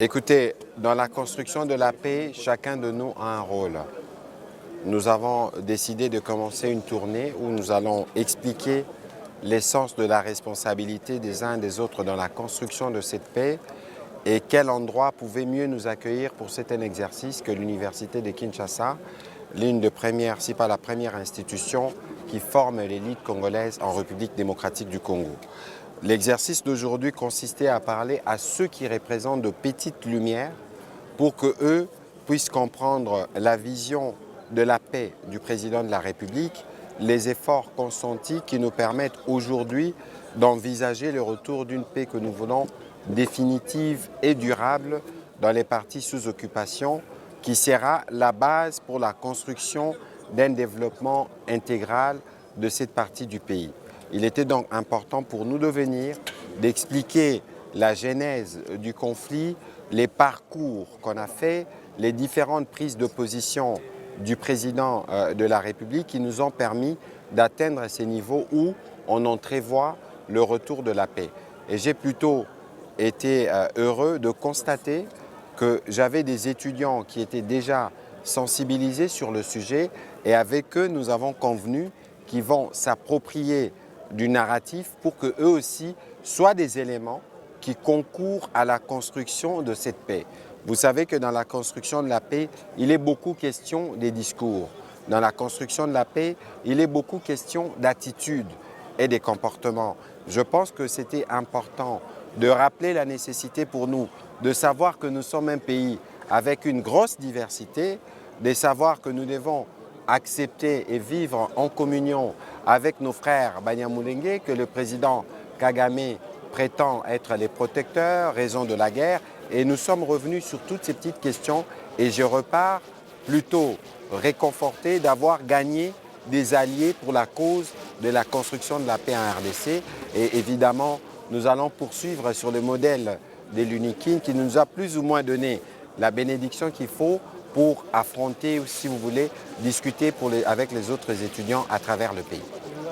Écoutez, dans la construction de la paix, chacun de nous a un rôle. Nous avons décidé de commencer une tournée où nous allons expliquer l'essence de la responsabilité des uns et des autres dans la construction de cette paix et quel endroit pouvait mieux nous accueillir pour cet exercice que l'Université de Kinshasa, l'une des premières, si pas la première institution qui forme l'élite congolaise en République démocratique du Congo. L'exercice d'aujourd'hui consistait à parler à ceux qui représentent de petites lumières pour qu'eux puissent comprendre la vision de la paix du président de la République, les efforts consentis qui nous permettent aujourd'hui d'envisager le retour d'une paix que nous voulons définitive et durable dans les parties sous occupation, qui sera la base pour la construction d'un développement intégral de cette partie du pays. Il était donc important pour nous de venir, d'expliquer la genèse du conflit, les parcours qu'on a fait, les différentes prises de position du président de la République qui nous ont permis d'atteindre ces niveaux où on entrevoit le retour de la paix. Et j'ai plutôt été heureux de constater que j'avais des étudiants qui étaient déjà sensibilisés sur le sujet et avec eux nous avons convenu qu'ils vont s'approprier du narratif pour qu'eux aussi soient des éléments qui concourent à la construction de cette paix. Vous savez que dans la construction de la paix, il est beaucoup question des discours. Dans la construction de la paix, il est beaucoup question d'attitude et des comportements. Je pense que c'était important de rappeler la nécessité pour nous de savoir que nous sommes un pays avec une grosse diversité, de savoir que nous devons accepter et vivre en communion avec nos frères Banyamulenge, que le président Kagame prétend être les protecteurs, raison de la guerre. Et nous sommes revenus sur toutes ces petites questions et je repars plutôt réconforté d'avoir gagné des alliés pour la cause de la construction de la paix en RDC. Et évidemment, nous allons poursuivre sur le modèle de l'UNIKIN qui nous a plus ou moins donné la bénédiction qu'il faut pour affronter, ou si vous voulez, discuter avec les autres étudiants à travers le pays.